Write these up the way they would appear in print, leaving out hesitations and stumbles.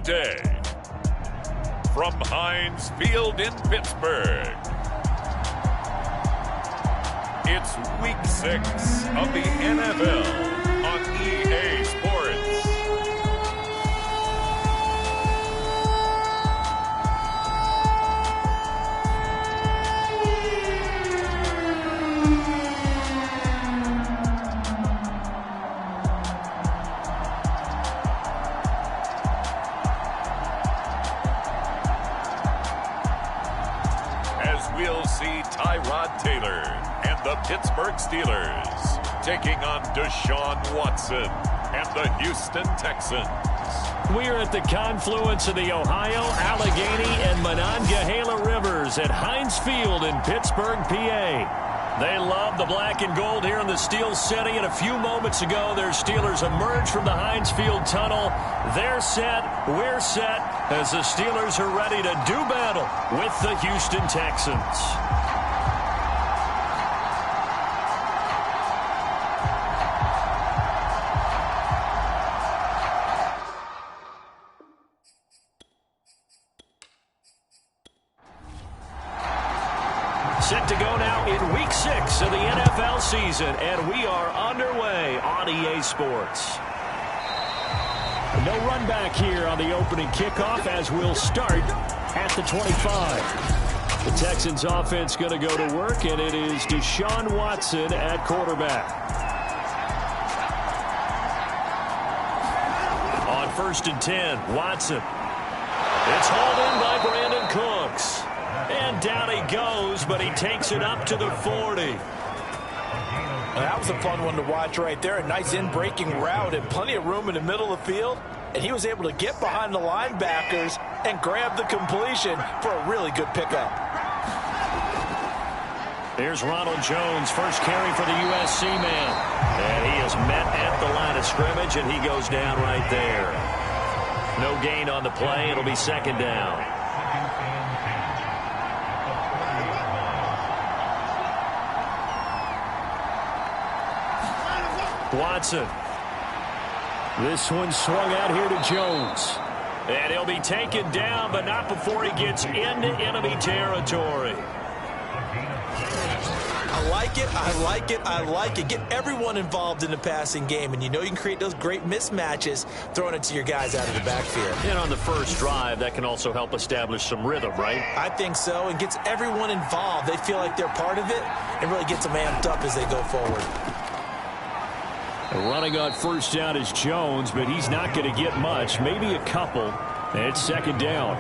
day. From Heinz Field in Pittsburgh, it's Week 6 of the NFL on EA Sports. We'll see Tyrod Taylor and the Pittsburgh Steelers taking on Deshaun Watson and the Houston Texans. We're at the confluence of the Ohio, Allegheny, and Monongahela Rivers at Heinz Field in Pittsburgh, PA. They love the black and gold here in the Steel City, and a few moments ago, their Steelers emerged from the Heinz Field tunnel. They're set, we're set, as the Steelers are ready to do battle with the Houston Texans. Set to go now in Week 6 of the NFL season, and we are underway on EA Sports. No run back here on the opening kickoff as we'll start at the 25. The Texans offense going to go to work, and it is Deshaun Watson at quarterback. On 1st and 10, Watson. It's hauled in by Brandon Cooks. And down he goes, but he takes it up to the 40. That was a fun one to watch right there. A nice in-breaking route and plenty of room in the middle of the field. And he was able to get behind the linebackers and grab the completion for a really good pickup. Here's Ronald Jones, first carry for the USC man. And he is met at the line of scrimmage, and he goes down right there. No gain on the play. It'll be second down. Watson. This one swung out here to Jones. And he'll be taken down, but not before he gets into enemy territory. I like it, I like it, I like it. Get everyone involved in the passing game, and you know you can create those great mismatches throwing it to your guys out of the backfield. And on the first drive, that can also help establish some rhythm, right? I think so, and gets everyone involved. They feel like they're part of it, and really gets them amped up as they go forward. Running on first down is Jones, but he's not going to get much, maybe a couple. And it's second down.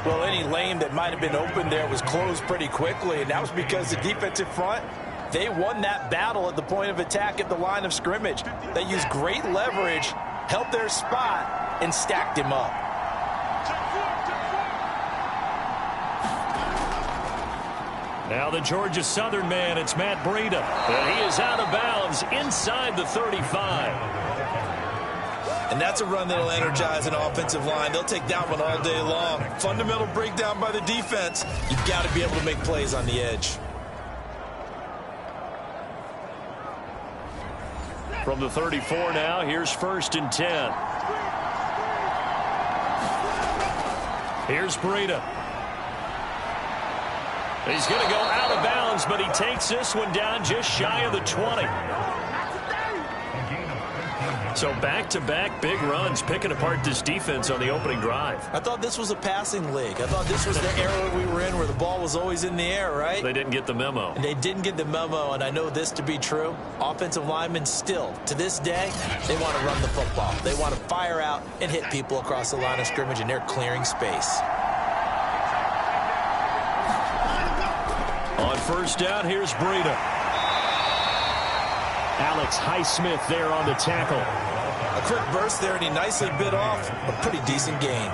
Well, any lane that might have been open there was closed pretty quickly, and that was because the defensive front, they won that battle at the point of attack at the line of scrimmage. They used great leverage, held their spot, and stacked him up. Now the Georgia Southern man, it's Matt Breida. And he is out of bounds inside the 35. And that's a run that'll energize an offensive line. They'll take that one all day long. Fundamental breakdown by the defense. You've got to be able to make plays on the edge. From the 34 now, here's 1st and 10. Here's Breida. He's going to go out of bounds, but he takes this one down just shy of the 20. So back-to-back big runs, picking apart this defense on the opening drive. I thought this was a passing league. I thought this was the era we were in where the ball was always in the air, right? They didn't get the memo. And they didn't get the memo, and I know this to be true. Offensive linemen still, to this day, they want to run the football. They want to fire out and hit people across the line of scrimmage, and they're clearing space. On first down, here's Breida. Alex Highsmith there on the tackle. A quick burst there, and he nicely bit off a pretty decent gain.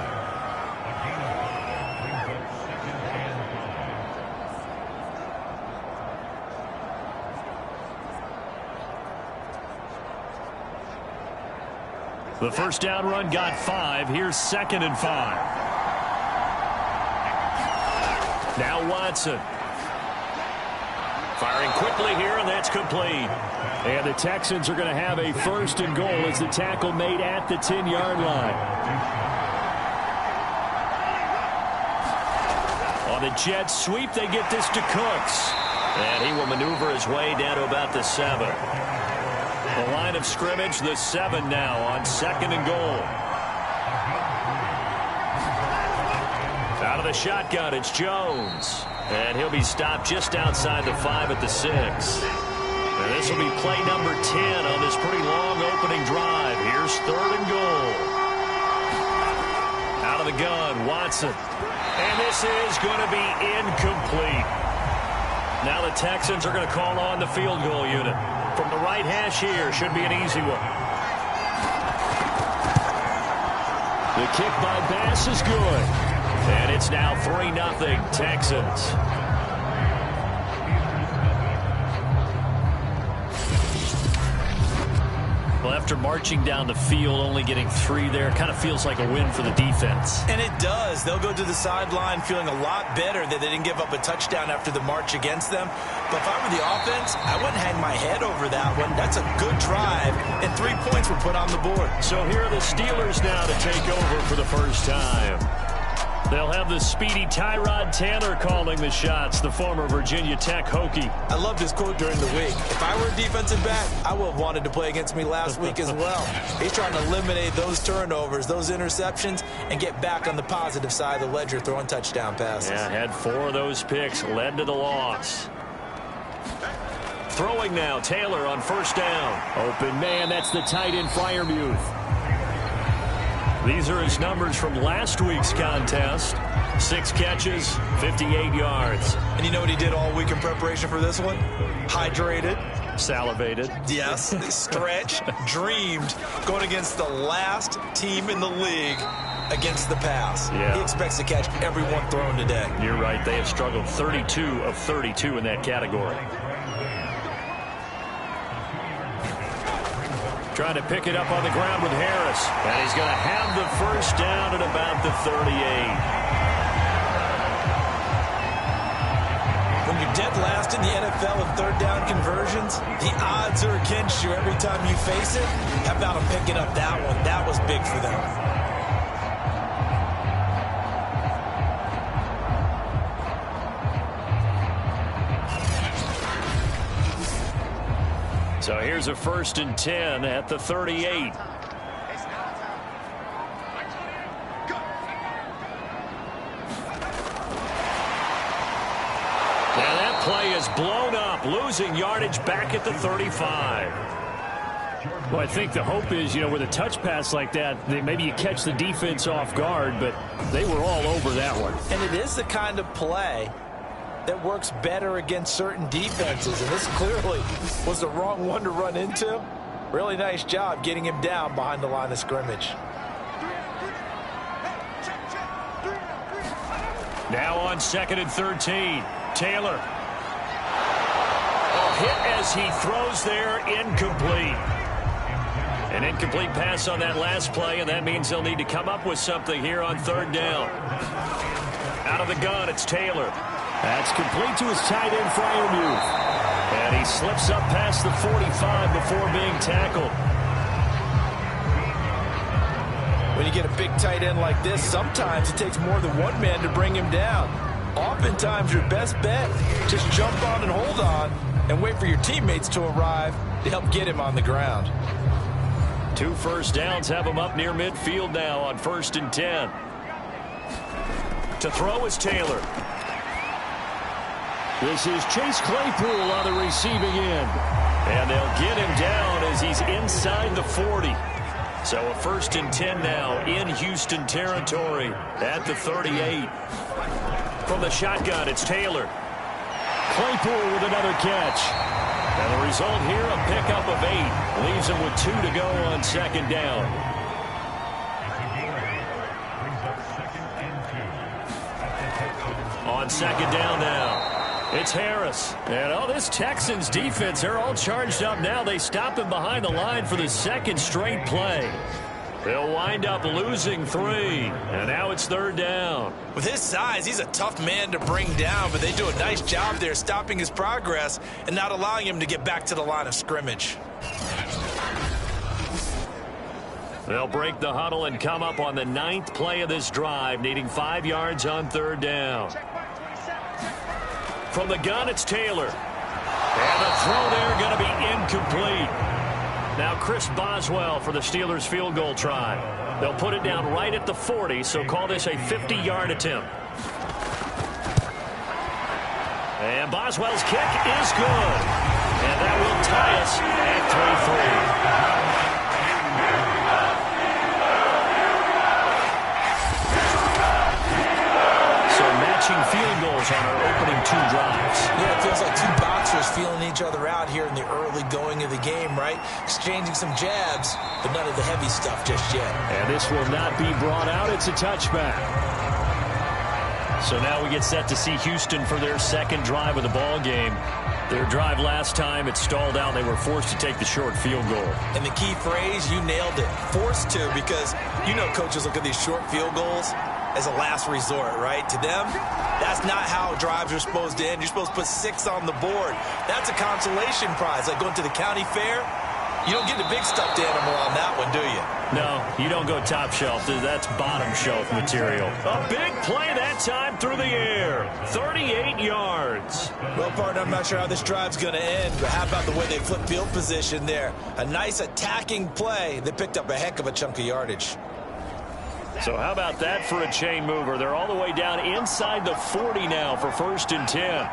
The first down run got 5. Here's 2nd and 5. Now Watson. Firing quickly here, and that's complete. And the Texans are going to have a 1st and goal as the tackle made at the 10-yard line. On the jet sweep, they get this to Cooks. And he will maneuver his way down to about the 7. The line of scrimmage, the 7 now on 2nd and goal. Out of the shotgun, it's Jones. And he'll be stopped just outside the 5 at the 6. And this will be play number 10 on this pretty long opening drive. Here's 3rd and goal. Out of the gun, Watson. And this is going to be incomplete. Now the Texans are going to call on the field goal unit. From the right hash here, should be an easy one. The kick by Bass is good. And it's now 3-0 Texans. Well, after marching down the field, only getting 3 there, kind of feels like a win for the defense. And it does. They'll go to the sideline feeling a lot better that they didn't give up a touchdown after the march against them. But if I were the offense, I wouldn't hang my head over that one. That's a good drive, and 3 points were put on the board. So here are the Steelers now to take over for the first time. They'll have the speedy Tyrod Taylor calling the shots, the former Virginia Tech Hokie. I loved his quote during the week. If I were a defensive back, I would have wanted to play against me last week as well. He's trying to eliminate those turnovers, those interceptions, and get back on the positive side of the ledger throwing touchdown passes. Yeah, had 4 of those picks, led to the loss. Throwing now, Taylor on 1st down. Open man, that's the tight end Freiermuth. These are his numbers from last week's contest. 6 catches, 58 yards. And you know what he did all week in preparation for this one? Hydrated. Salivated. Yes, stretched, dreamed, going against the last team in the league against the pass. Yeah. He expects to catch every one thrown today. You're right. They have struggled 32 of 32 in that category. Trying to pick it up on the ground with Harris. And he's going to have the 1st down at about the 38. When you're dead last in the NFL in 3rd down conversions, the odds are against you every time you face it. How about him picking up that one? That was big for them. So here's a 1st and 10 at the 38. And that play is blown up, losing yardage back at the 35. Well, I think the hope is, with a touch pass like that, maybe you catch the defense off guard, but they were all over that one. And it is the kind of play that works better against certain defenses, and this clearly was the wrong one to run into. Really nice job getting him down behind the line of scrimmage. Now on 2nd and 13, Taylor. A hit as he throws there, incomplete. An incomplete pass on that last play, and that means they'll need to come up with something here on 3rd down. Out of the gun, it's Taylor. That's complete to his tight end, Freiermuth. And he slips up past the 45 before being tackled. When you get a big tight end like this, sometimes it takes more than one man to bring him down. Oftentimes, your best bet, just jump on and hold on and wait for your teammates to arrive to help get him on the ground. 2 first downs have him up near midfield now on 1st and 10. To throw is Taylor. This is Chase Claypool on the receiving end. And they'll get him down as he's inside the 40. So a 1st and 10 now in Houston territory at the 38. From the shotgun, it's Taylor. Claypool with another catch. And the result here, a pickup of 8. Leaves him with 2 to go on 2nd down. On 2nd down now. It's Harris. And, this Texans defense, they're all charged up now. They stop him behind the line for the 2nd straight play. They'll wind up losing 3. And now it's 3rd down. With his size, he's a tough man to bring down, but they do a nice job there stopping his progress and not allowing him to get back to the line of scrimmage. They'll break the huddle and come up on the 9th play of this drive, needing 5 yards on 3rd down. From the gun, it's Taylor. And the throw there going to be incomplete. Now Chris Boswell for the Steelers field goal try. They'll put it down right at the 40, so call this a 50-yard attempt. And Boswell's kick is good. And that will tie us at 3-3. So matching field goals on our opening 2 drives. Yeah, it feels like 2 boxers feeling each other out here in the early going of the game, right? Exchanging some jabs, but none of the heavy stuff just yet. And this will not be brought out. It's a touchback. So now we get set to see Houston for their second drive of the ball game. Their drive last time, it stalled out. They were forced to take the short field goal. And the key phrase, you nailed it, forced to, because you know coaches look at these short field goals as a last resort, right? To them, that's not how drives are supposed to end. You're supposed to put 6 on the board. That's a consolation prize, like going to the county fair. You don't get the big stuffed animal on that one, do you? No, you don't go top shelf. That's bottom shelf material. A big play that time through the air. 38 yards. Well, partner, I'm not sure how this drive's going to end, but how about the way they flip field position there? A nice attacking play that picked up a heck of a chunk of yardage. So how about that for a chain mover? They're all the way down inside the 40 now for 1st and 10.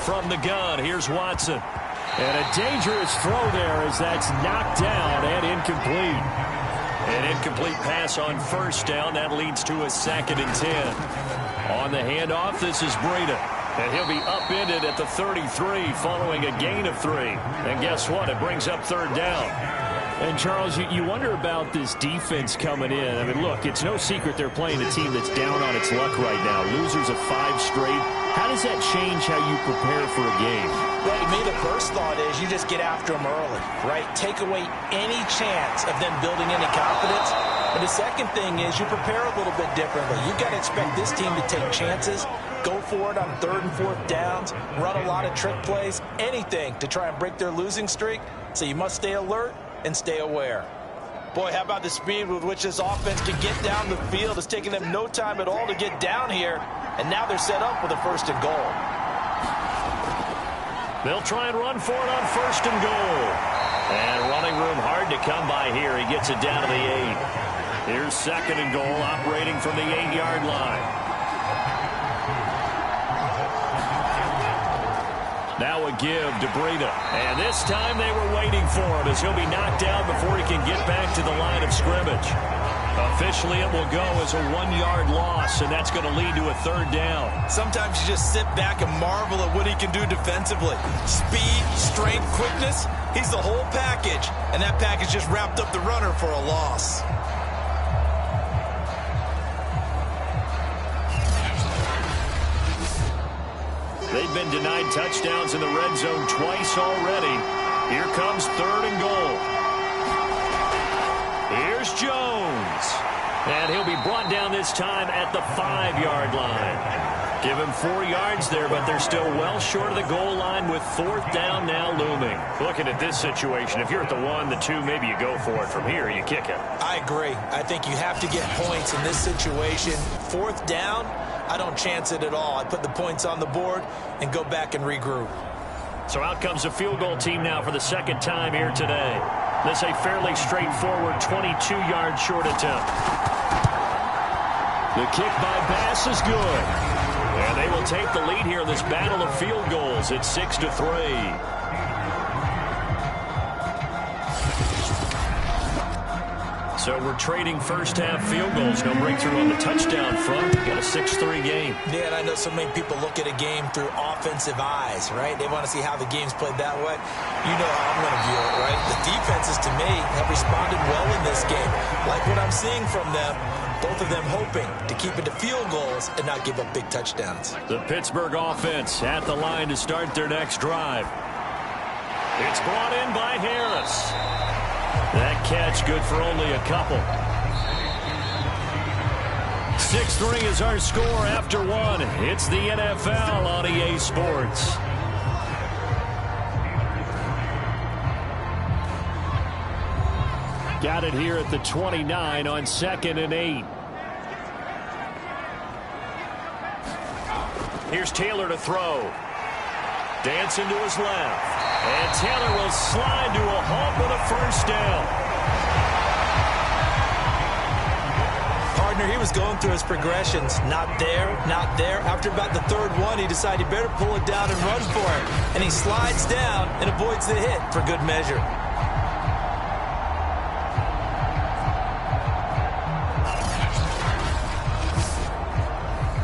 From the gun, here's Watson. And a dangerous throw there as that's knocked down and incomplete. An incomplete pass on 1st down. That leads to a 2nd and 10. On the handoff, this is Breida. And he'll be upended at the 33 following a gain of 3. And guess what? It brings up 3rd down. And, Charles, you wonder about this defense coming in. I mean, look, it's no secret they're playing a team that's down on its luck right now. Losers of 5 straight. How does that change how you prepare for a game? Well, to me, the first thought is you just get after them early, right? Take away any chance of them building any confidence. But the second thing is you prepare a little bit differently. You've got to expect this team to take chances, go for it on 3rd and 4th downs, run a lot of trick plays, anything to try and break their losing streak. So you must stay alert and stay aware. Boy, how about the speed with which this offense can get down the field? It's taking them no time at all to get down here, and now they're set up with a 1st and goal. They'll try and run for it on 1st and goal. And running room hard to come by here. He gets it down to the 8. Here's 2nd and goal, operating from the 8-yard line. Now a give to Breida. And this time they were waiting for him as he'll be knocked down before he can get back to the line of scrimmage. Officially, it will go as a 1-yard loss, and that's going to lead to a 3rd down. Sometimes you just sit back and marvel at what he can do defensively. Speed, strength, quickness, he's the whole package. And that package just wrapped up the runner for a loss. They've been denied touchdowns in the red zone twice already. Here comes 3rd and goal. Here's Jones. And he'll be brought down this time at the 5-yard line. Give him 4 yards there, but they're still well short of the goal line with 4th down now looming. Looking at this situation, if you're at the 1, the 2, maybe you go for it. From here, you kick it. I agree. I think you have to get points in this situation. 4th down, I don't chance it at all. I put the points on the board and go back and regroup. So out comes a field goal team now for the 2nd time here today. This a fairly straightforward 22-yard short attempt. The kick by Bass is good. And they will take the lead here in this battle of field goals. It's 6-3. So we're trading first-half field goals. No breakthrough on the touchdown front. Got a 6-3 game. Yeah, and I know so many people look at a game through offensive eyes, right? They want to see how the game's played that way. You know how I'm going to view it, right? The defenses, to me, have responded well in this game. Like what I'm seeing from them, both of them hoping to keep it to field goals and not give up big touchdowns. The Pittsburgh offense at the line to start their next drive. It's brought in by Harris. That catch good for only a couple. 6-3 is our score after 1. It's the NFL on EA Sports. Got it here at the 29 on 2nd and 8. Here's Taylor to throw. Dancing to his left. And Taylor will slide to a halt with a first down. Partner, he was going through his progressions. Not there, not there. After about the third one, he decided he better pull it down and run for it. And he slides down and avoids the hit for good measure.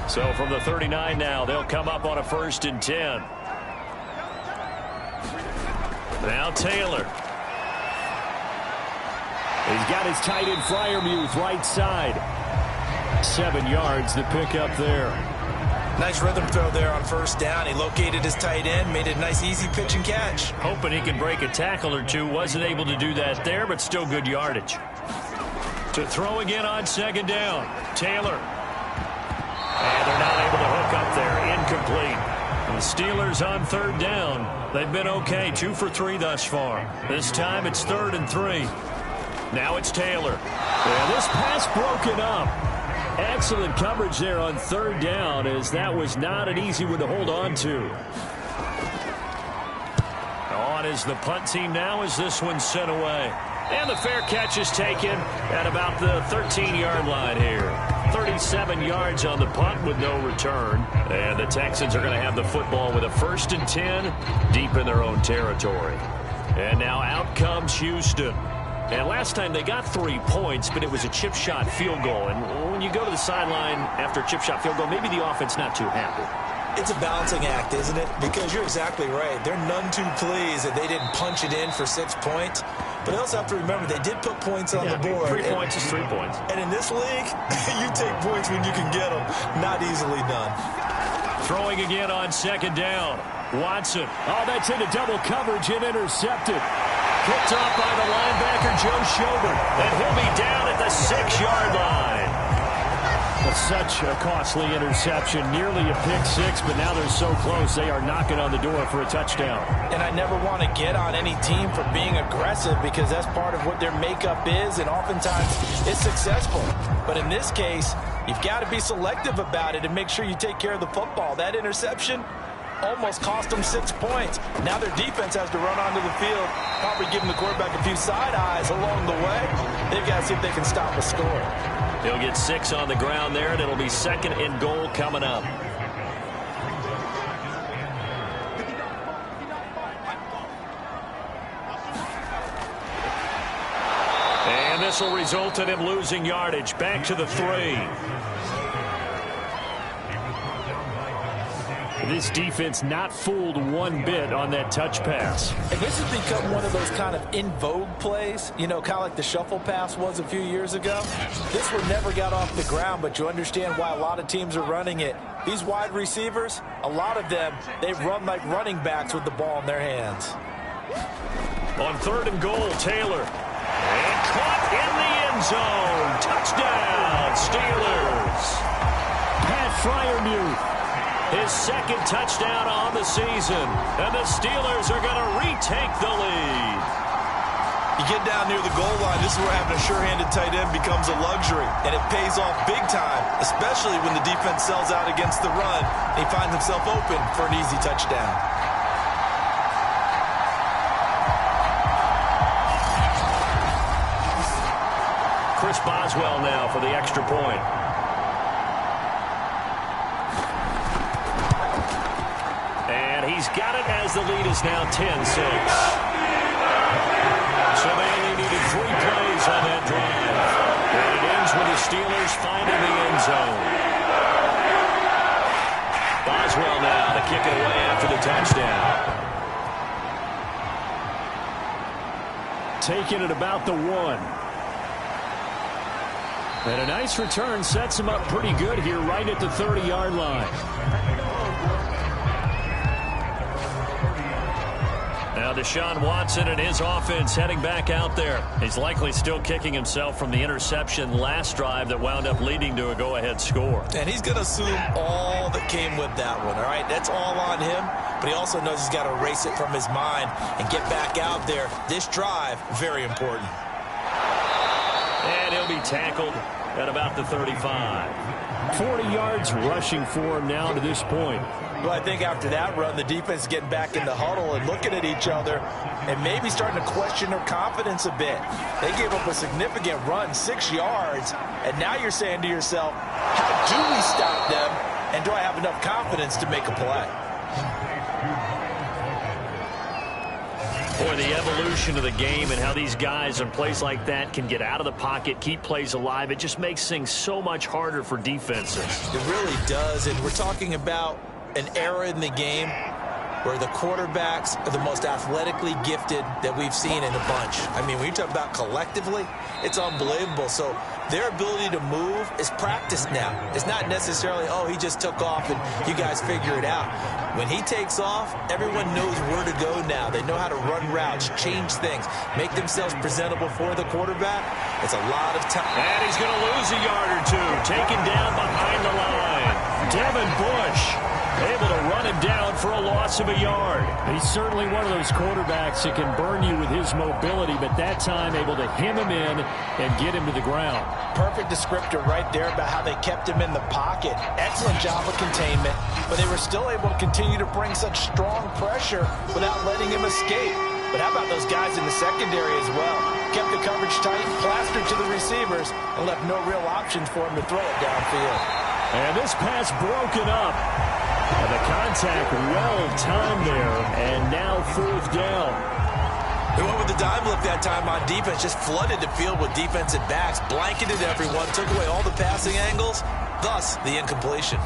So from the 39 now, they'll come up on a 1st and 10. Now Taylor. He's got his tight end Freiermuth right side. 7 yards to pick up there. Nice rhythm throw there on 1st down. He located his tight end, made it a nice easy pitch and catch. Hoping he can break a tackle or two. Wasn't able to do that there, but still good yardage. To throw again on 2nd down. Taylor. And they're not able to hook up there. Incomplete. The Steelers on 3rd down. They've been okay. 2 for 3 thus far. This time it's 3rd and 3. Now it's Taylor. And this pass broken up. Excellent coverage there on 3rd down, as that was not an easy one to hold on to. On is the punt team now as this one's sent away. And the fair catch is taken at about the 13-yard line here. 37 yards on the punt with no return. And the Texans are going to have the football with a 1st and 10 deep in their own territory. And now out comes Houston. And last time they got 3 points, but it was a chip shot field goal. And when you go to the sideline after a chip shot field goal, maybe the offense not too happy. It's a balancing act, isn't it? Because you're exactly right. They're none too pleased that they didn't punch it in for 6 points. But they also have to remember they did put points on the board. 3 points is 3 points. And in this league, you take points when you can get them. Not easily done. Throwing again on 2nd down. Watson. Oh, that's into double coverage and intercepted. Picked off by the linebacker, Joe Schobert. And he'll be down at the 6-yard line. Such a costly interception. Nearly a pick 6, but now they're so close. They are knocking on the door for a touchdown. And I never want to get on any team for being aggressive because that's part of what their makeup is, and oftentimes it's successful. But in this case, you've got to be selective about it and make sure you take care of the football. That interception almost cost them 6 points. Now their defense has to run onto the field, probably giving the quarterback a few side eyes along the way. They've got to see if they can stop a score. They'll get 6 on the ground there, and it'll be 2nd and goal coming up. And this will result in him losing yardage. Back to the 3. This defense not fooled one bit on that touch pass. And this has become one of those kind of in vogue plays, you know, kind of like the shuffle pass was a few years ago. This one never got off the ground, but you understand why a lot of teams are running it. These wide receivers, a lot of them, they run like running backs with the ball in their hands. On 3rd and goal, Taylor. And caught in the end zone. Touchdown, Steelers. Pat Freiermuth. His 2nd touchdown on the season. And the Steelers are going to retake the lead. You get down near the goal line, this is where having a sure-handed tight end becomes a luxury. And it pays off big time, especially when the defense sells out against the run. And he finds himself open for an easy touchdown. Chris Boswell now for the extra point. He's got it as the lead is now 10-6. So they only needed 3 plays on that drive. And it ends with the Steelers finding the end zone. Boswell now to kick it away after the touchdown. Taking it about the 1. And a nice return sets him up pretty good here right at the 30-yard line. Now Deshaun Watson and his offense heading back out there. He's likely still kicking himself from the interception last drive that wound up leading to a go-ahead score. And he's going to assume all that came with that one, all right? That's all on him, but he also knows he's got to erase it from his mind and get back out there. This drive, very important. And he'll be tackled at about the 35. 40 yards rushing for him now to this point. Well, I think after that run, the defense is getting back in the huddle and looking at each other and maybe starting to question their confidence a bit. They gave up a significant run, 6 yards, and now you're saying to yourself, how do we stop them, and do I have enough confidence to make a play? Boy, the evolution of the game and how these guys on plays like that can get out of the pocket, keep plays alive, it just makes things so much harder for defenses. It really does, and we're talking about an era in the game where the quarterbacks are the most athletically gifted that we've seen in a bunch. I mean, when you talk about collectively, it's unbelievable. So their ability to move is practiced now. It's not necessarily, oh, he just took off and you guys figure it out. When he takes off, everyone knows where to go now. They know how to run routes, change things, make themselves presentable for the quarterback. It's a lot of time. And he's going to lose a yard or two, taken down behind the line. Devin Bush able to run him down for a loss of a yard. He's certainly one of those quarterbacks that can burn you with his mobility, but that time able to hem him in and get him to the ground. Perfect descriptor right there about how they kept him in the pocket. Excellent job of containment, but they were still able to continue to bring such strong pressure without letting him escape. But how about those guys in the secondary as well? Kept the coverage tight, plastered to the receivers, and left no real options for him to throw it downfield. And this pass broken up. And the contact well-timed there, and now 4th down. They went with the dime look that time on defense, just flooded the field with defensive backs, blanketed everyone, took away all the passing angles, thus the incompletion.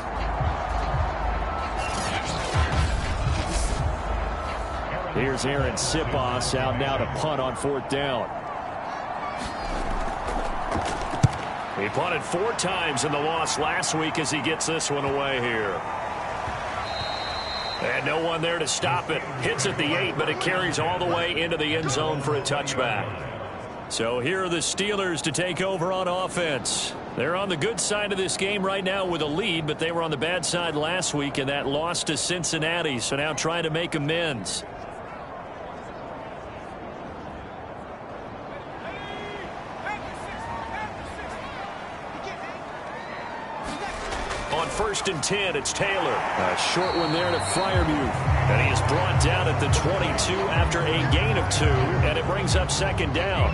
Here's Aaron Sipos out now to punt on 4th down. He punted 4 times in the loss last week as he gets this one away here. And no one there to stop it. Hits at the 8, but it carries all the way into the end zone for a touchback. So here are the Steelers to take over on offense. They're on the good side of this game right now with a lead, but they were on the bad side last week in that loss to Cincinnati, so now trying to make amends. On 1st and 10, it's Taylor. A short one there to Freiermuth. And he is brought down at the 22 after a gain of 2, and it brings up 2nd down.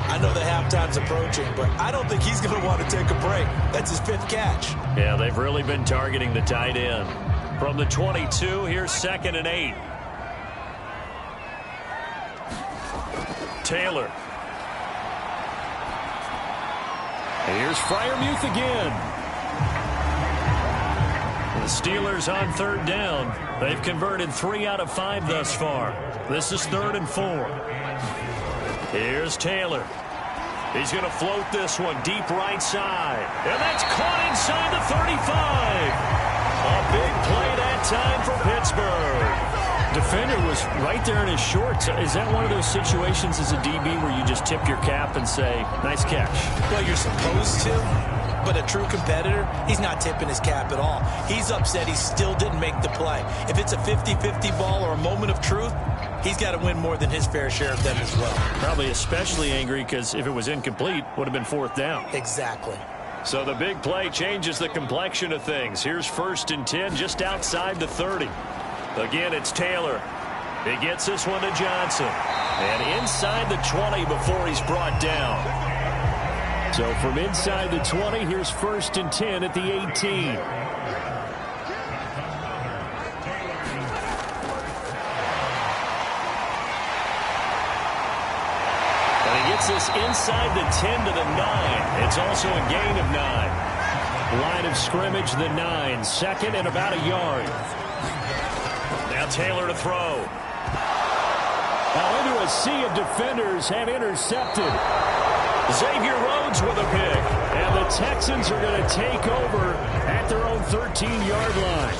I know the halftime's approaching, but I don't think he's going to want to take a break. That's his 5th catch. Yeah, they've really been targeting the tight end. From the 22, here's 2nd and 8. Taylor. And here's Freiermuth again. The Steelers on 3rd down. They've converted 3 out of 5 thus far. This is 3rd and 4. Here's Taylor. He's going to float this one deep right side. And that's caught inside the 35. A big play that time for Pittsburgh. Defender was right there in his shorts. Is that one of those situations as a DB where you just tip your cap and say, nice catch? Well, you're supposed to. But a true competitor, he's not tipping his cap at all. He's upset he still didn't make the play. If it's a 50-50 ball or a moment of truth, he's got to win more than his fair share of them as well. Probably especially angry because if it was incomplete, would have been 4th down. Exactly. So the big play changes the complexion of things. Here's 1st and 10 just outside the 30. Again, it's Taylor. He gets this one to Johnson. And inside the 20 before he's brought down. So from inside the 20, here's 1st and 10 at the 18. And he gets this inside the 10 to the 9. It's also a gain of 9. Line of scrimmage, the 9. 2nd and about a yard. Now Taylor to throw. Now into a sea of defenders have intercepted. Xavier Rhodes with a pick. And the Texans are going to take over at their own 13-yard line.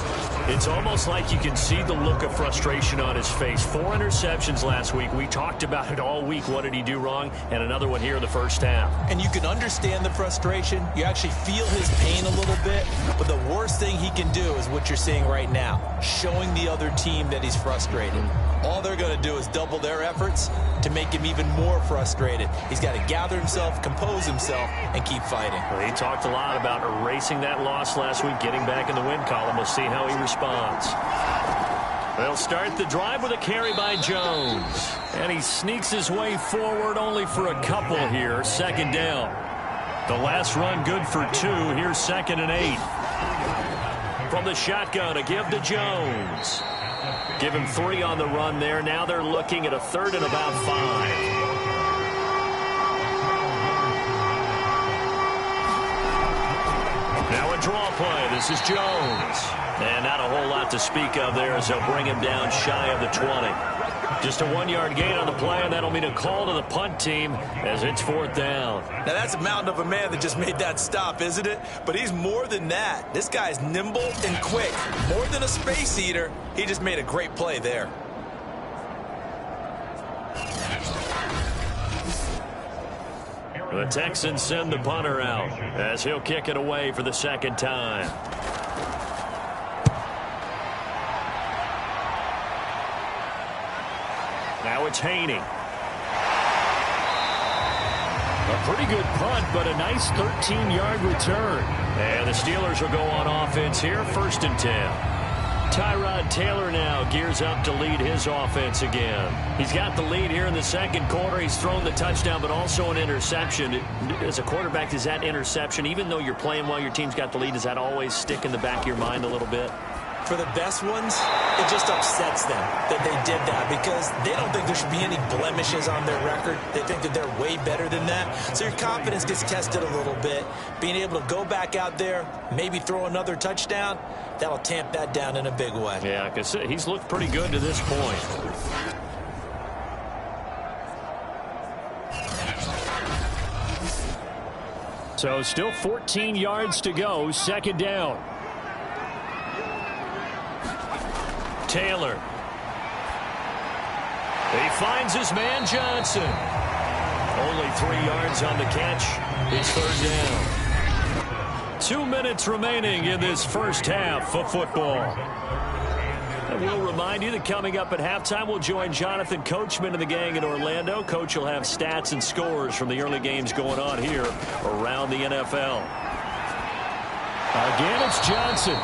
It's almost like you can see the look of frustration on his face. 4 interceptions last week. We talked about it all week. What did he do wrong? And another one here in the first half. And you can understand the frustration. You actually feel his pain a little bit. But the worst worst thing he can do is what you're seeing right now, showing the other team that he's frustrated. All they're going to do is double their efforts to make him even more frustrated. He's got to gather himself, compose himself, and keep fighting. Well, he talked a lot about erasing that loss last week, getting back in the win column. We'll see how he responds. They'll start the drive with a carry by Jones. And he sneaks his way forward only for a couple here. Second down. The last run good for 2. Here's 2nd and 8. From the shotgun, a give to Jones. Give him 3 on the run there. Now they're looking at a 3rd and about 5. Now a draw play. This is Jones. And not a whole lot to speak of there as they'll bring him down shy of the 20. Just a 1-yard gain on the play, and that'll mean a call to the punt team as it's 4th down. Now, that's a mountain of a man that just made that stop, isn't it? But he's more than that. This guy's nimble and quick. More than a space eater, he just made a great play there. The Texans send the punter out as he'll kick it away for the 2nd time. Now it's Haney. A pretty good punt, but a nice 13-yard return. And the Steelers will go on offense here, 1st and 10. Tyrod Taylor now gears up to lead his offense again. He's got the lead here in the 2nd quarter. He's thrown the touchdown, but also an interception. As a quarterback, does that interception, even though you're playing while your team's got the lead, does that always stick in the back of your mind a little bit? For the best ones, it just upsets them that they did that because they don't think there should be any blemishes on their record. They think that they're way better than that. So your confidence gets tested a little bit. Being able to go back out there, maybe throw another touchdown, that'll tamp that down in a big way. Yeah, because he's looked pretty good to this point. So still 14 yards to go, 2nd down. Taylor. He finds his man Johnson. Only 3 yards on the catch. It's 3rd down. 2 minutes remaining in this first half of football. And we'll remind you that coming up at halftime, we'll join Jonathan Coachman and the gang in Orlando. Coach will have stats and scores from the early games going on here around the NFL. Again, it's Johnson.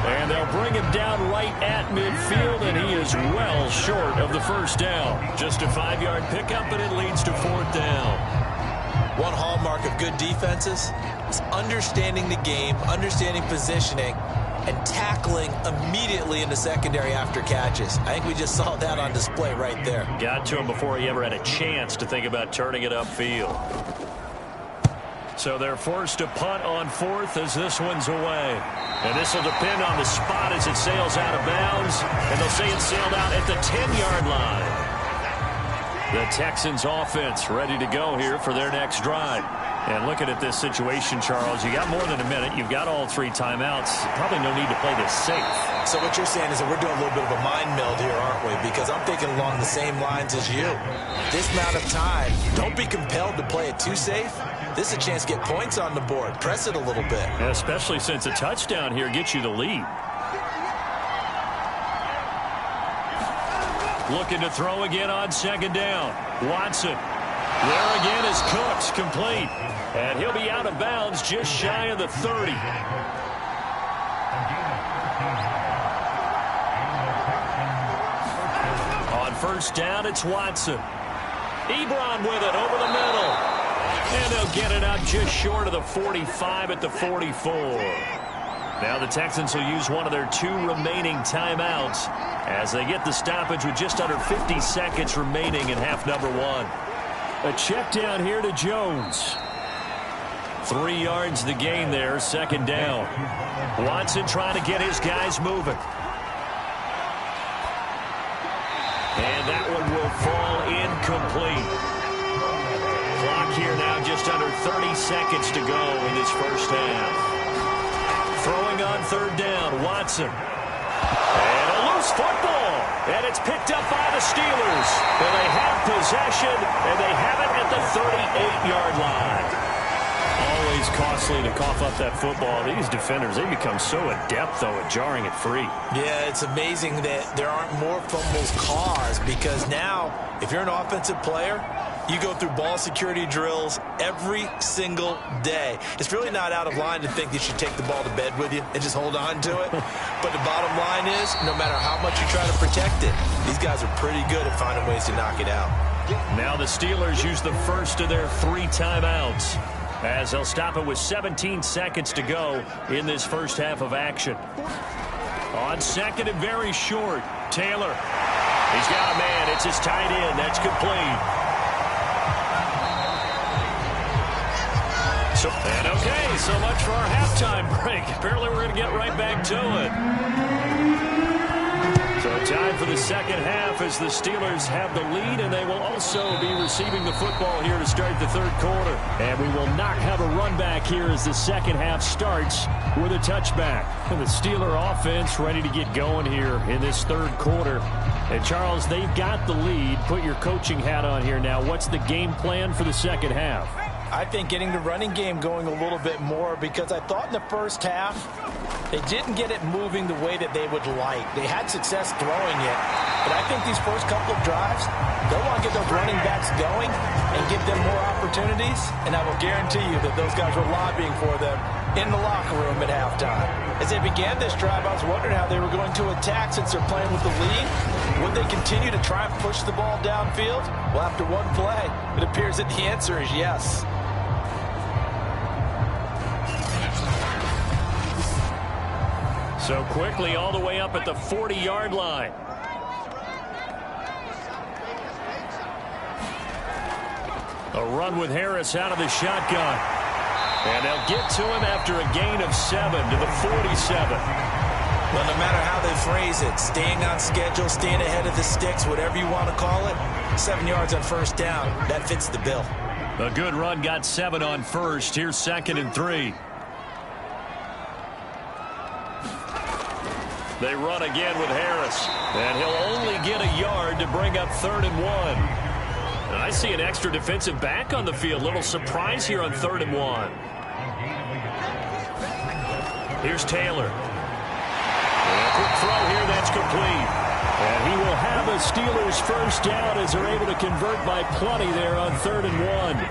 And they'll bring him down right at midfield, and he is well short of the 1st down. Just a 5-yard pickup, and it leads to 4th down. One hallmark of good defenses is understanding the game, understanding positioning, and tackling immediately in the secondary after catches. I think we just saw that on display right there. Got to him before he ever had a chance to think about turning it upfield. So they're forced to punt on 4th as this one's away. And this will depend on the spot as it sails out of bounds. And they'll say it sailed out at the 10-yard line. The Texans offense ready to go here for their next drive. And looking at this situation, Charles, you got more than a minute. You've got all 3 timeouts. Probably no need to play this safe. So what you're saying is that we're doing a little bit of a mind meld here, aren't we? Because I'm thinking along the same lines as you. This amount of time, don't be compelled to play it too safe. This is a chance to get points on the board. Press it a little bit. Yeah, especially since a touchdown here gets you the lead. Looking to throw again on 2nd down. Watson. There again is Cooks, complete. And he'll be out of bounds just shy of the 30. On 1st down, it's Watson. Ebron with it over the middle. And they'll get it out just short of the 45 at the 44. Now the Texans will use one of their 2 remaining timeouts as they get the stoppage with just under 50 seconds remaining in half number 1. A check down here to Jones. 3 yards the gain there, 2nd down. Watson trying to get his guys moving. And that one will fall incomplete. Clock here now just under 30 seconds to go in this first half. Throwing on 3rd down, Watson. And a loose football. And it's picked up by the Steelers. And they have possession, and they have it at the 38-yard line. All always costly to cough up that football. These defenders, they become so adept, though, at jarring it free. Yeah, it's amazing that there aren't more fumbles caused, because now, if you're an offensive player, you go through ball security drills every single day. It's really not out of line to think you should take the ball to bed with you and just hold on to it. But the bottom line is, no matter how much you try to protect it, these guys are pretty good at finding ways to knock it out. Now the Steelers use the first of their 3 timeouts, as they'll stop it with 17 seconds to go in this first half of action. On second and very short, Taylor. He's got a man. It's his tight end. That's complete. And okay, so much for our halftime break. Apparently we're going to get right back to it. So time for the second half as the Steelers have the lead, and they will also be receiving the football here to start the third quarter. And we will not have a run back here as the second half starts with a touchback. And the Steeler offense ready to get going here in this third quarter. And Charles, they've got the lead. Put your coaching hat on here now. What's the game plan for the second half? I think getting the running game going a little bit more, because I thought in the first half they didn't get it moving the way that they would like. They had success throwing it, but I think these first couple of drives, they'll want to get those running backs going and give them more opportunities, and I will guarantee you that those guys were lobbying for them in the locker room at halftime. As they began this drive, I was wondering how they were going to attack since they're playing with the lead. Would they continue to try and push the ball downfield? Well, after one play, it appears that the answer is yes. So quickly all the way up at the 40-yard line. A run with Harris out of the shotgun. And they'll get to him after a gain of 7 to the 47. Well, no matter how they phrase it, staying on schedule, staying ahead of the sticks, whatever you want to call it, 7 yards on first down, that fits the bill. A good run got 7 on first. Here's 2nd and 3. They run again with Harris, and he'll only get a yard to bring up 3rd and 1. And I see an extra defensive back on the field. Little surprise here on 3rd and 1. Here's Taylor. And a quick throw here, that's complete. And he will have a Steelers first down as they're able to convert by plenty there on 3rd and 1.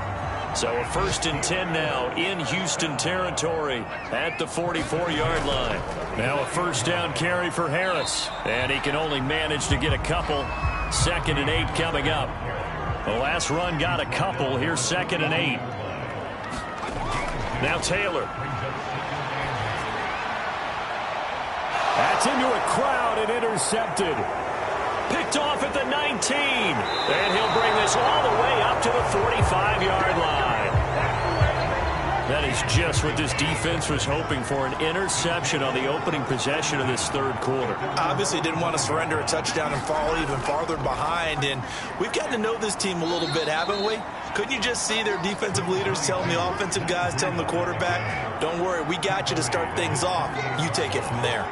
So a 1st and 10 now in Houston territory at the 44-yard line. Now a first down carry for Harris. And he can only manage to get a couple. 2nd and 8 coming up. The last run got a couple. Here's 2nd and 8. Now Taylor. That's into a crowd and intercepted. Picked off at the 19. And he'll bring this all the way up to the 45-yard line. That is just what this defense was hoping for, an interception on the opening possession of this third quarter. Obviously didn't want to surrender a touchdown and fall even farther behind, and we've gotten to know this team a little bit, haven't we? Couldn't you just see their defensive leaders telling the offensive guys, telling the quarterback, don't worry, we got you to start things off. You take it from there.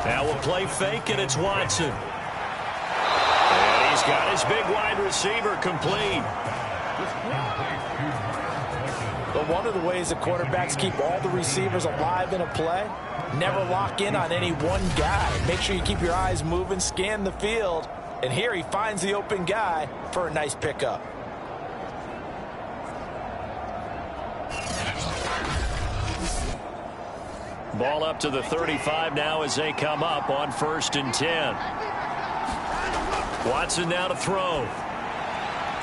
Now we'll play fake, and it's Watson. And he's got his big wide receiver complete. But one of the ways that quarterbacks keep all the receivers alive in a play, never lock in on any one guy. Make sure you keep your eyes moving, scan the field, and here he finds the open guy for a nice pickup. Ball up to the 35 now as they come up on 1st and 10. Watson now to throw.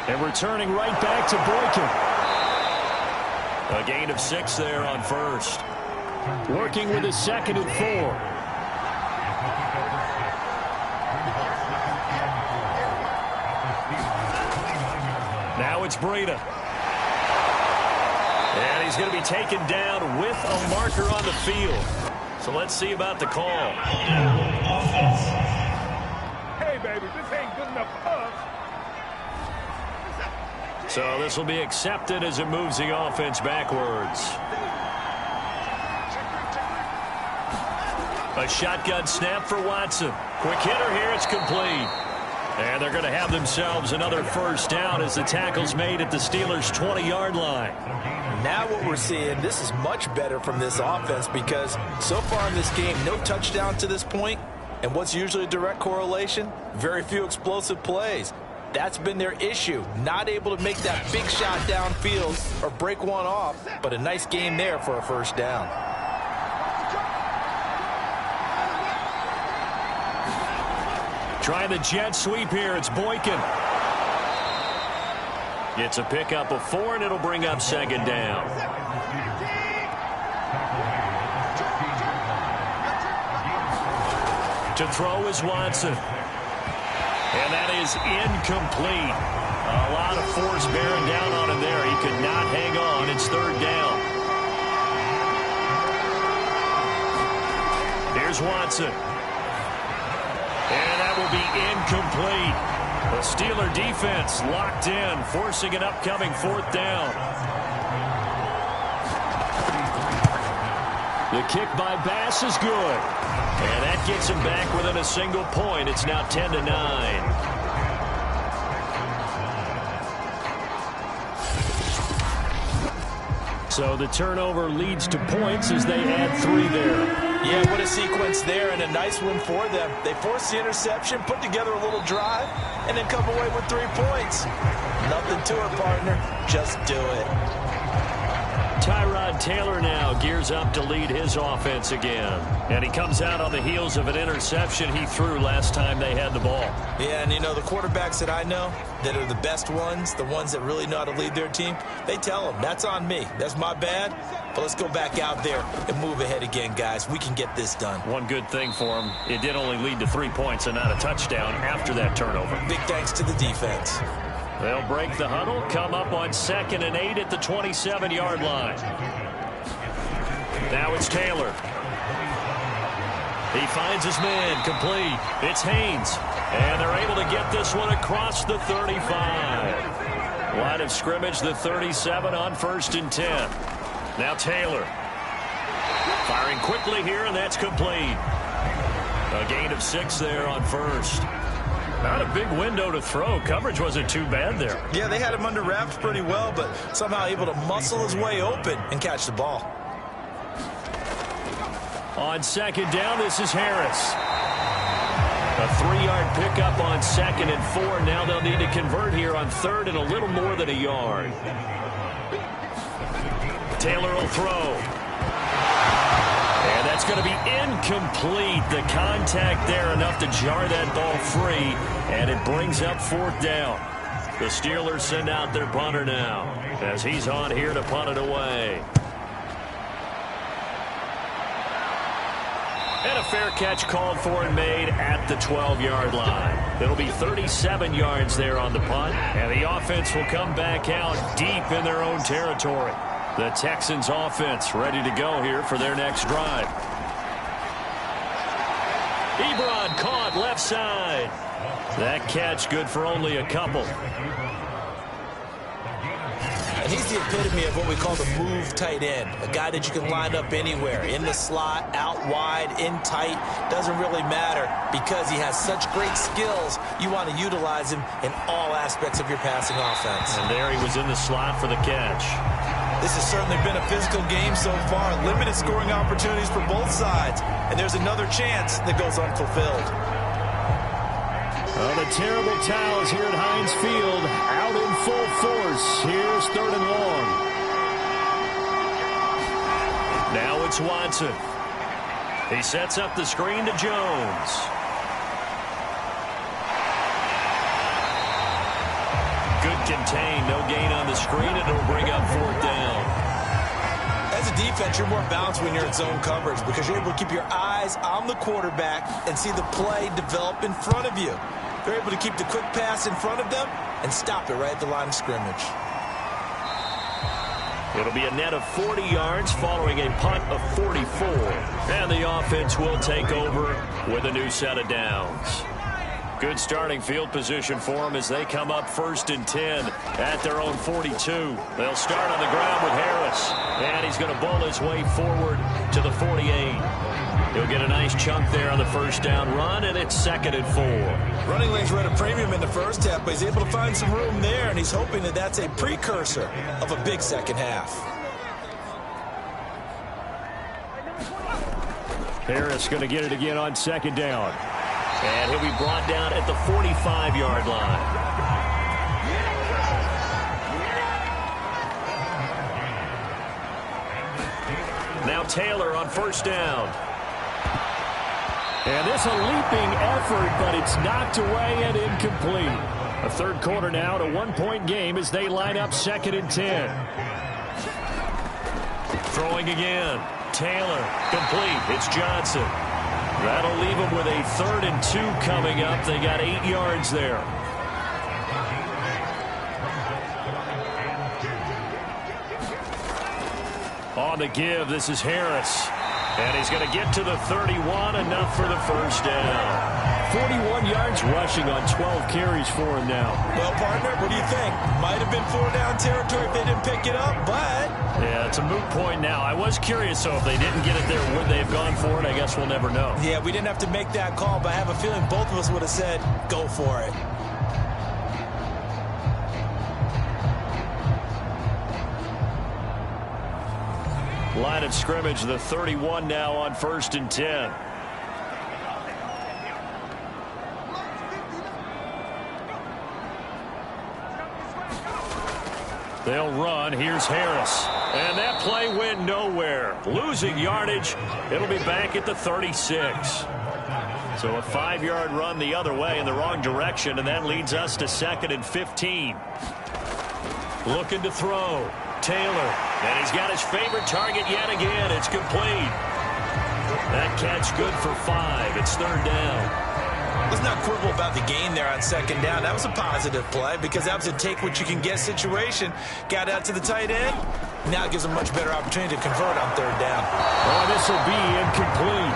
And returning right back to Boykin. A gain of 6 there on first. Working with a 2nd and 4. Now it's Breida. And he's going to be taken down with a marker on the field. So let's see about the call. Hey, baby, this ain't good enough for us. So this will be accepted as it moves the offense backwards. A shotgun snap for Watson. Quick hitter here, it's complete. And they're going to have themselves another first down as the tackle's made at the Steelers' 20-yard line. Now what we're seeing, this is much better from this offense because so far in this game, no touchdown to this point. And what's usually a direct correlation? Very few explosive plays. That's been their issue. Not able to make that big shot downfield or break one off, but a nice game there for a first down. Trying the jet sweep here. It's Boykin. It's a pickup of 4, and it'll bring up second down. To throw is Watson. And that is incomplete. A lot of force bearing down on him there. He could not hang on. It's third down. Here's Watson. And that will be incomplete. The Steeler defense locked in, forcing an upcoming fourth down. The kick by Bass is good. And that gets him back within a single point. It's now 10-9. So the turnover leads to points as they add 3 there. Yeah, what a sequence there, and a nice one for them. They forced the interception, put together a little drive, and then come away with 3 points. Nothing to it, partner. Just do it. Tyrod Taylor now gears up to lead his offense again. And he comes out on the heels of an interception he threw last time they had the ball. Yeah, and you know, the quarterbacks that I know that are the best ones, the ones that really know how to lead their team, they tell them, that's on me. That's my bad. But let's go back out there and move ahead again, guys. We can get this done. One good thing for him, it did only lead to 3 points and not a touchdown after that turnover. Big thanks to the defense. They'll break the huddle, come up on 2nd and 8 at the 27-yard line. Now it's Taylor. He finds his man, complete. It's Haynes. And they're able to get this one across the 35. Line of scrimmage, the 37 on 1st and 10. Now Taylor. Firing quickly here, and that's complete. A gain of 6 there on 1st. Not a big window to throw. Coverage wasn't too bad there. Yeah, they had him under wraps pretty well, but somehow able to muscle his way open and catch the ball. On 2nd down, this is Harris. A 3-yard pickup on 2nd and 4. Now they'll need to convert here on 3rd and a little more than a yard. Taylor will throw. And that's going to be incomplete. The contact there enough to jar that ball free, and it brings up 4th down. The Steelers send out their punter now as he's on here to punt it away. And a fair catch called for and made at the 12-yard line. It'll be 37 yards there on the punt, and the offense will come back out deep in their own territory. The Texans offense ready to go here for their next drive. Ebron caught left side. That catch good for only a couple. And he's the epitome of what we call the move tight end. A guy that you can line up anywhere. In the slot, out wide, in tight. Doesn't really matter because he has such great skills. You want to utilize him in all aspects of your passing offense. And there he was in the slot for the catch. This has certainly been a physical game so far. Limited scoring opportunities for both sides. And there's another chance that goes unfulfilled. Oh, the terrible towels here at Heinz Field out in full force. Here's 3rd and long. Now it's Watson. He sets up the screen to Jones. Good contain, no gain on the screen, and it'll bring up 4th down. As a defense, you're more balanced when you're in zone coverage because you're able to keep your eyes on the quarterback and see the play develop in front of you. They're able to keep the quick pass in front of them and stop it right at the line of scrimmage. It'll be a net of 40 yards following a punt of 44. And the offense will take over with a new set of downs. Good starting field position for them as they come up 1st and 10 at their own 42. They'll start on the ground with Harris. And he's going to bowl his way forward to the 48. He'll get a nice chunk there on the first down run, and it's 2nd and 4. Running lanes were at a premium in the first half, but he's able to find some room there, and he's hoping that that's a precursor of a big second half. Harris going to get it again on 2nd down. And he'll be brought down at the 45-yard line. Now Taylor on 1st down. And this a leaping effort, but it's knocked away and incomplete. A 3rd quarter now, a 1-point game as they line up 2nd and 10. Throwing again. Taylor, complete. It's Johnson. That'll leave them with a 3rd and 2 coming up. They got 8 yards there. On the give, this is Harris. And he's going to get to the 31, enough for the first down. 41 yards rushing on 12 carries for him now. Well, partner, what do you think? Might have been 4-down territory if they didn't pick it up, but... Yeah, it's a moot point now. I was curious, so if they didn't get it there, would they have gone for it? I guess we'll never know. Yeah, we didn't have to make that call, but I have a feeling both of us would have said, go for it. Line of scrimmage, the 31 now on 1st and 10. They'll run. Here's Harris. And that play went nowhere. Losing yardage. It'll be back at the 36. So a 5-yard run the other way in the wrong direction, and that leads us to 2nd and 15. Looking to throw. Taylor. And he's got his favorite target yet again. It's complete. That catch good for 5. It's 3rd down. Let's not quibble about the gain there on 2nd down. That was a positive play because that was a take-what-you-can-get situation. Got out to the tight end. Now it gives him a much better opportunity to convert on 3rd down. Oh, this will be incomplete.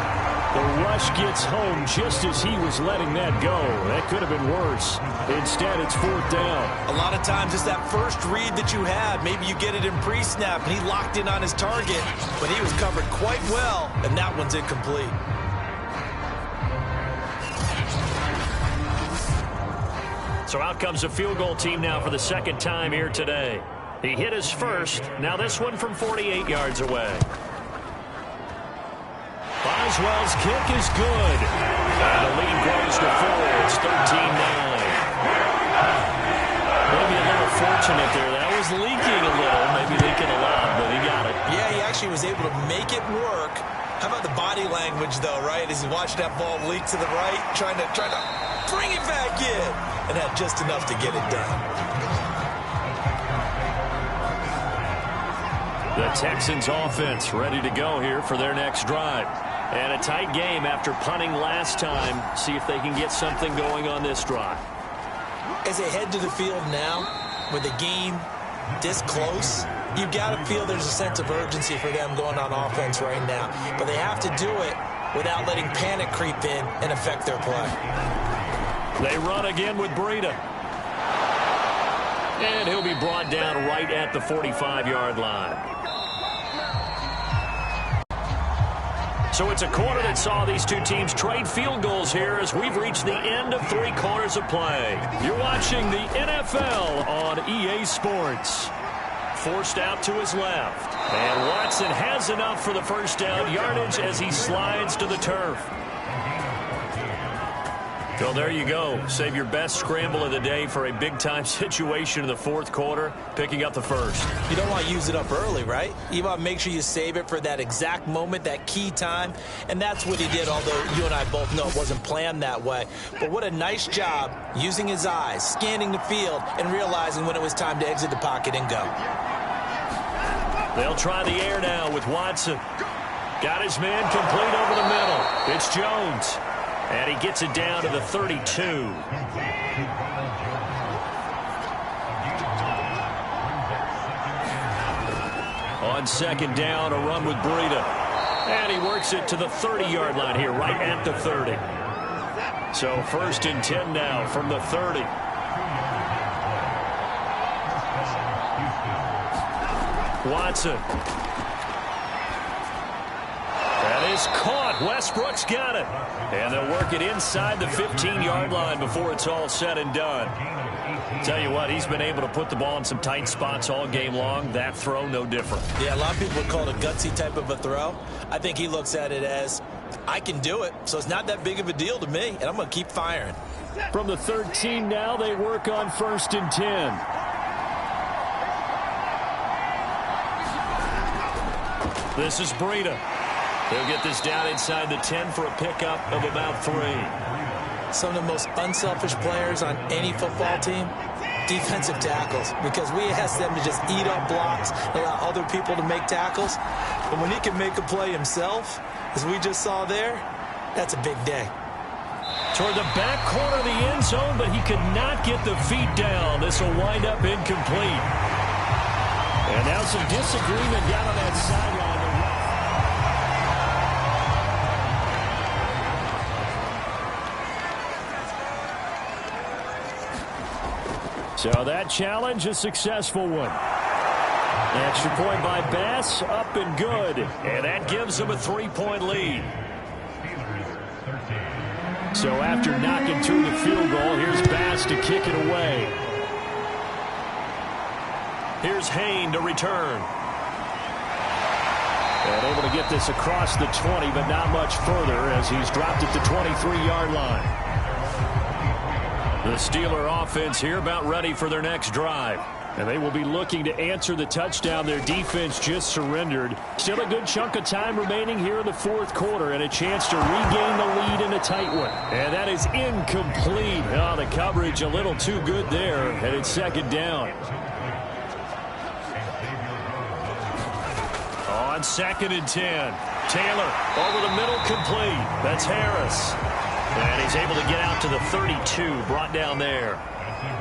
The rush gets home just as he was letting that go. That could have been worse. Instead, it's 4th down. A lot of times it's that first read that you have. Maybe you get it in pre-snap, and he locked in on his target, but he was covered quite well, and that one's incomplete. So out comes the field goal team now for the 2nd time here today. He hit his first. Now this one from 48 yards away. Boswell's kick is good. And the lead grows to 4. It's 13-9. Maybe a little fortunate there. That was leaking a little. Maybe leaking a lot, but he got it. Yeah, he actually was able to make it work. How about the body language, though, right? As he watched that ball leak to the right, trying to bring it back in. And had just enough to get it done. The Texans offense ready to go here for their next drive. And a tight game after punting last time. See if they can get something going on this drive. As they head to the field now, with the game this close, you've got to feel there's a sense of urgency for them going on offense right now. But they have to do it without letting panic creep in and affect their play. They run again with Breida. And he'll be brought down right at the 45-yard line. So it's a quarter that saw these two teams trade field goals here as we've reached the end of 3 quarters of play. You're watching the NFL on EA Sports. Forced out to his left. And Watson has enough for the first down yardage as he slides to the turf. So there you go. Save your best scramble of the day for a big-time situation in the 4th quarter, picking up the first. You don't want to use it up early, right? You want to make sure you save it for that exact moment, that key time, and that's what he did, although you and I both know it wasn't planned that way. But what a nice job using his eyes, scanning the field, and realizing when it was time to exit the pocket and go. They'll try the air now with Watson. Got his man complete over the middle. It's Jones. And he gets it down to the 32. On 2nd down, a run with Breida. And he works it to the 30-yard line here, right at the 30. So 1st and 10 now from the 30. Watson. That is is caught. Westbrook's got it. And they'll work it inside the 15-yard line before it's all said and done. Tell you what, he's been able to put the ball in some tight spots all game long. That throw, no different. Yeah, a lot of people would call it a gutsy type of a throw. I think he looks at it as, I can do it, so it's not that big of a deal to me, and I'm going to keep firing. From the 13 now, they work on 1st and 10. This is Breida. He'll get this down inside the 10 for a pickup of about 3. Some of the most unselfish players on any football team, defensive tackles, because we ask them to just eat up blocks, allow other people to make tackles. But when he can make a play himself, as we just saw there, that's a big day. Toward the back corner of the end zone, but he could not get the feet down. This will wind up incomplete. And now some disagreement down on that sideline. So that challenge, a successful one. Extra point by Bass, up and good. And that gives them a 3-point lead. So after knocking through the field goal, here's Bass to kick it away. Here's Hain to return. And able to get this across the 20, but not much further as he's dropped at the 23-yard line. The Steeler offense here about ready for their next drive. And they will be looking to answer the touchdown their defense just surrendered. Still a good chunk of time remaining here in the 4th quarter and a chance to regain the lead in a tight one. And that is incomplete. Oh, the coverage a little too good there, and it's 2nd down. On 2nd and 10, Taylor over the middle, complete. That's Harris. And he's able to get out to the 32, brought down there.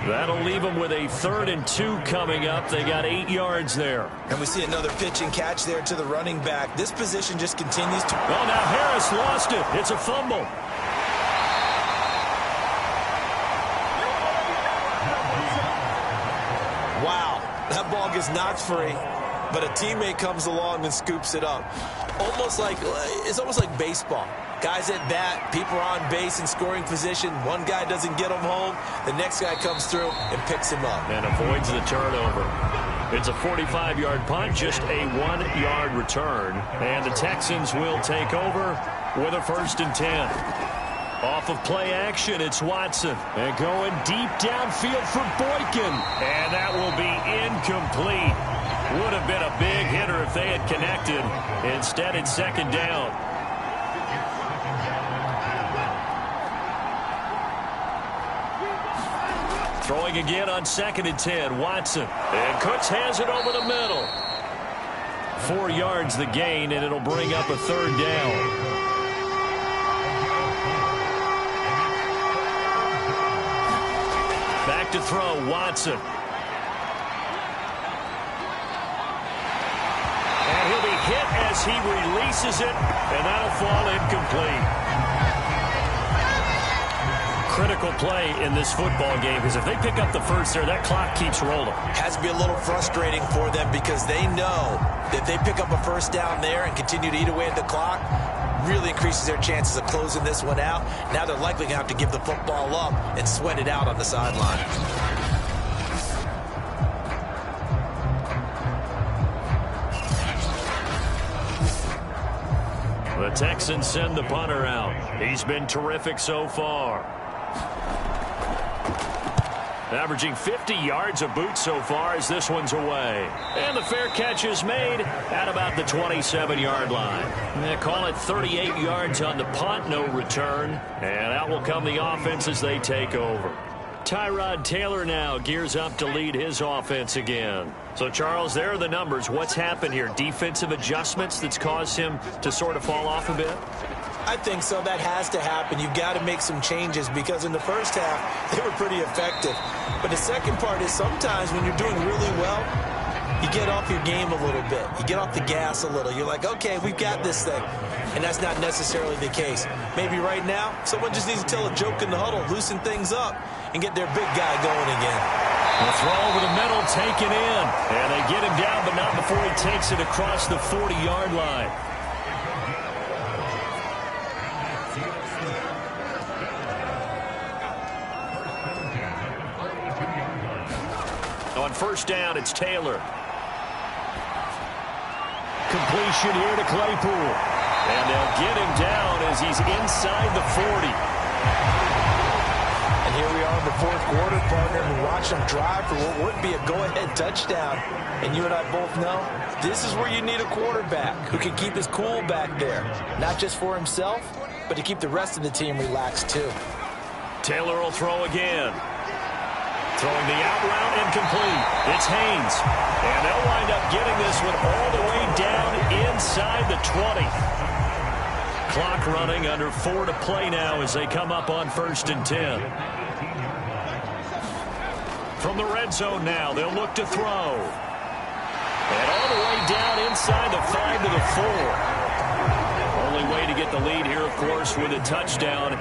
That'll leave them with a 3rd and 2 coming up. They got 8 yards there. And we see another pitch and catch there to the running back. This position just continues to... Oh, now Harris lost it. It's a fumble. Wow, that ball gets knocked free, but a teammate comes along and scoops it up. It's almost like baseball. Guys at bat, people are on base in scoring position. One guy doesn't get him home. The next guy comes through and picks him up. And avoids the turnover. It's a 45-yard punt, just a 1-yard return. And the Texans will take over with a 1st and 10. Off of play action, it's Watson. And going deep downfield for Boykin. And that will be incomplete. Would have been a big hitter if they had connected. Instead, it's 2nd down. Throwing again on 2nd and 10, Watson. And Cooks has it over the middle. 4 yards the gain, and it'll bring up a 3rd down. Back to throw, Watson. And he'll be hit as he releases it, and that'll fall incomplete. Critical play in this football game, because if they pick up the first there, that clock keeps rolling. Has to be a little frustrating for them because they know that if they pick up a 1st down there and continue to eat away at the clock, really increases their chances of closing this one out. Now they're likely going to have to give the football up and sweat it out on the sideline. The Texans send the punter out. He's been terrific so far. Averaging 50 yards a boot so far as this one's away. And the fair catch is made at about the 27-yard line. They call it 38 yards on the punt, no return. And out will come the offense as they take over. Tyrod Taylor now gears up to lead his offense again. So, Charles, there are the numbers. What's happened here? Defensive adjustments that's caused him to sort of fall off a bit? I think so. That has to happen. You've got to make some changes because in the first half, they were pretty effective. But the second part is sometimes when you're doing really well, you get off your game a little bit. You get off the gas a little. You're like, okay, we've got this thing. And that's not necessarily the case. Maybe right now, someone just needs to tell a joke in the huddle, loosen things up, and get their big guy going again. The throw over the middle, taken in. And they get him down, but not before he takes it across the 40-yard line. On first down, it's Taylor. Completion here to Claypool. And they'll get him down as he's inside the 40. And here we are in the fourth quarter, partner, and we watch them drive for what would be a go-ahead touchdown. And you and I both know this is where you need a quarterback who can keep his cool back there. Not just for himself, but to keep the rest of the team relaxed too. Taylor will throw again. Throwing the out route incomplete. It's Haynes. And they'll wind up getting this one all the way down inside the 20. Clock running, under 4 to play now as they come up on 1st and 10. From the red zone now, they'll look to throw. And all the way down inside the 5 to the 4. Only way to get the lead here, of course, with a touchdown.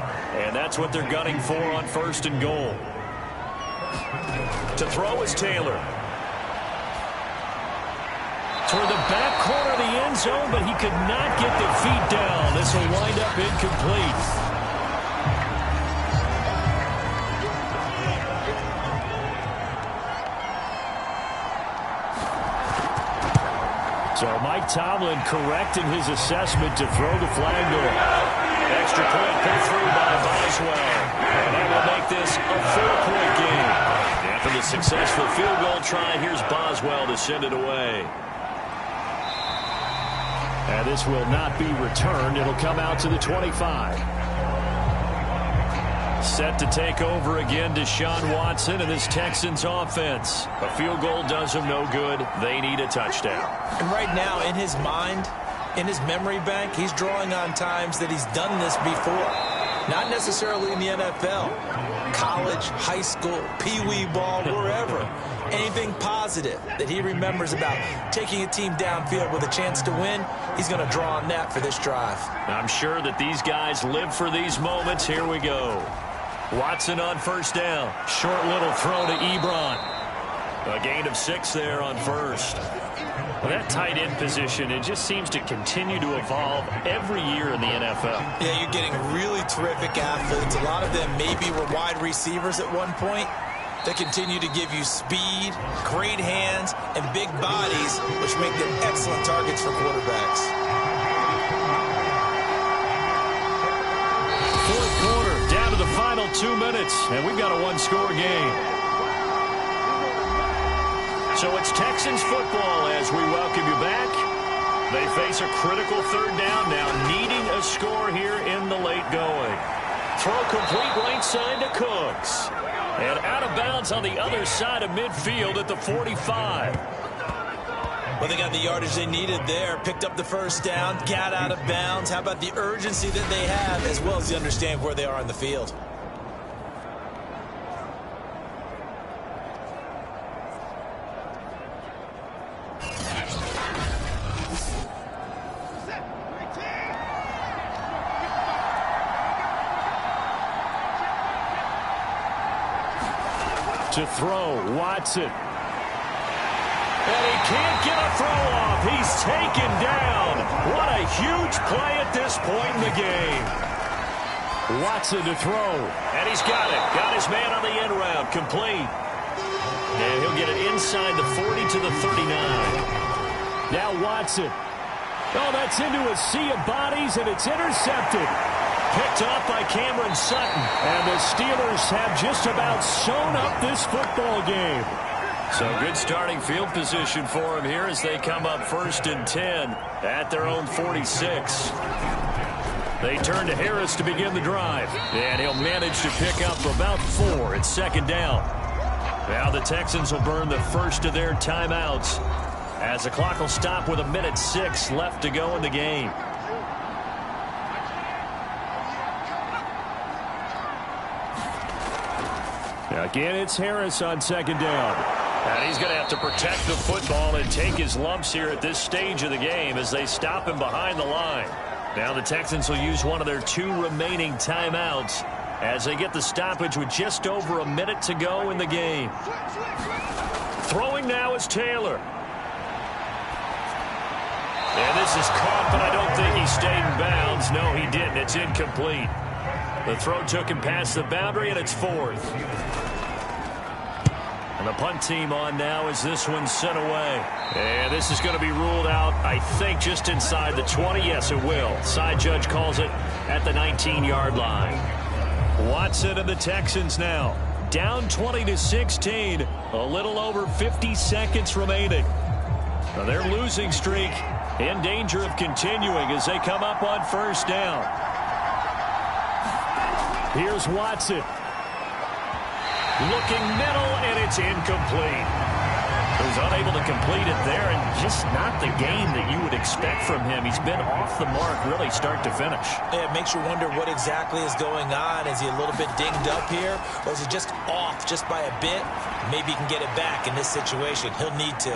And that's what they're gunning for on 1st and goal. To throw is Taylor. Toward the back corner of the end zone, but he could not get the feet down. This will wind up incomplete. So Mike Tomlin correct in his assessment to throw the flag there. Extra point pulled through by Boswell. And that will make this a 4-point game. After the successful field goal try, here's Boswell to send it away. And this will not be returned. It'll come out to the 25. Set to take over again, Deshaun Watson and this Texans offense. A field goal does them no good. They need a touchdown. And right now, in his mind, in his memory bank, he's drawing on times that he's done this before. Not necessarily in the NFL. College, high school, pee-wee ball, wherever. Anything positive that he remembers about taking a team downfield with a chance to win, he's going to draw on that for this drive. I'm sure that these guys live for these moments. Here we go. Watson on first down. Short little throw to Ebron. A gain of 6 there on first. Well, that tight end position, it just seems to continue to evolve every year in the NFL. Yeah, you're getting really terrific athletes. A lot of them maybe were wide receivers at one point. They continue to give you speed, great hands, and big bodies, which make them excellent targets for quarterbacks. Fourth quarter, down to the final 2 minutes, and we've got a one-score game. So it's Texans football as we welcome you back. They face a critical third down now, needing a score here in the late going. Throw complete right side to Cooks. And out of bounds on the other side of midfield at the 45. Well, they got the yardage they needed there. Picked up the first down, got out of bounds. How about the urgency that they have, as well as they understand where they are on the field? To throw, Watson. And he can't get a throw off. He's taken down. What a huge play at this point in the game. Watson to throw. And he's got it. Got his man on the end route. Complete. And he'll get it inside the 40 to the 39. Now Watson. Oh, that's into a sea of bodies, and it's intercepted. Picked off by Cameron Sutton. And the Steelers have just about sewn up this football game. So good starting field position for him here as they come up 1st and 10 at their own 46. They turn to Harris to begin the drive. And he'll manage to pick up about 4 at 2nd down. Now the Texans will burn the first of their timeouts as the clock will stop with 1:06 left to go in the game. Again, it's Harris on 2nd down. And he's going to have to protect the football and take his lumps here at this stage of the game as they stop him behind the line. Now the Texans will use one of their 2 remaining timeouts as they get the stoppage with just over a minute to go in the game. Throwing now is Taylor. And this is caught, but I don't think he stayed in bounds. No, he didn't. It's incomplete. The throw took him past the boundary, and it's 4th. And the punt team on now as this one's sent away. And this is going to be ruled out, I think, just inside the 20. Yes, it will. Side judge calls it at the 19-yard line. Watson and the Texans now down 20-16. A little over 50 seconds remaining. Now their losing streak in danger of continuing as they come up on first down. Here's Watson. Looking middle, and it's incomplete. He was unable to complete it there, and just not the game that you would expect from him. He's been off the mark really start to finish. Yeah, it makes you wonder what exactly is going on. Is he a little bit dinged up here, or is he just off just by a bit? Maybe he can get it back in this situation. He'll need to.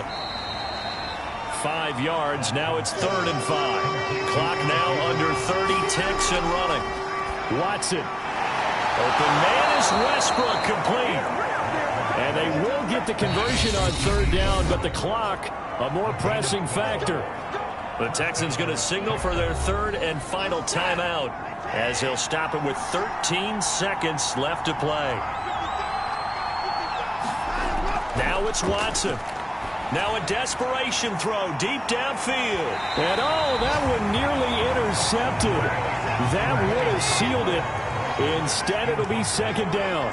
5 yards. Now it's 3rd and 5. Clock now under 30 ticks and running. Watson. Open man is Westbrook, complete. And they will get the conversion on 3rd down, but the clock a more pressing factor. The Texans going to signal for their 3rd and final timeout as they'll stop it with 13 seconds left to play. Now it's Watson. Now a desperation throw deep downfield. And oh, that one nearly intercepted. That would have sealed it. Instead, it'll be 2nd down.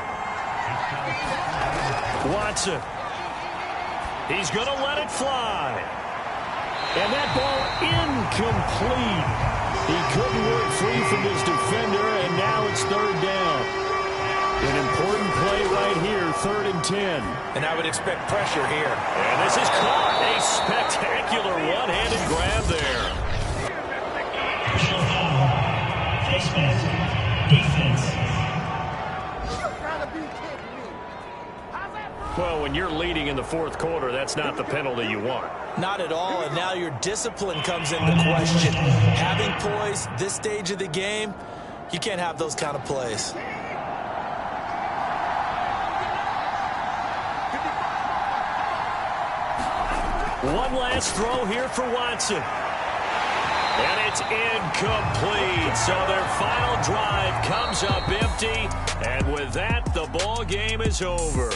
Watson. He's going to let it fly. And that ball incomplete. He couldn't work free from his defender, and now it's 3rd down. An important play right here, 3rd and 10. And I would expect pressure here. And this is caught. A spectacular one-handed grab there. Well, when you're leading in the 4th quarter, that's not the penalty you want. Not at all, and now your discipline comes into question. Having poise this stage of the game, you can't have those kind of plays. One last throw here for Watson. And it's incomplete. So their final drive comes up empty. And with that, the ball game is over.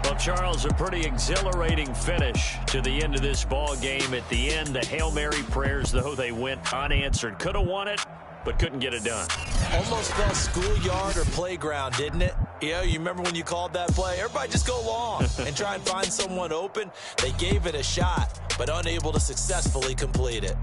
Well, Charles, a pretty exhilarating finish to the end of this ball game. At the end, the Hail Mary prayers, though, they went unanswered. Could have won it, but couldn't get it done. Almost felt schoolyard or playground, didn't it? Yeah, you remember when you called that play? Everybody just go long and try and find someone open. They gave it a shot, but unable to successfully complete it.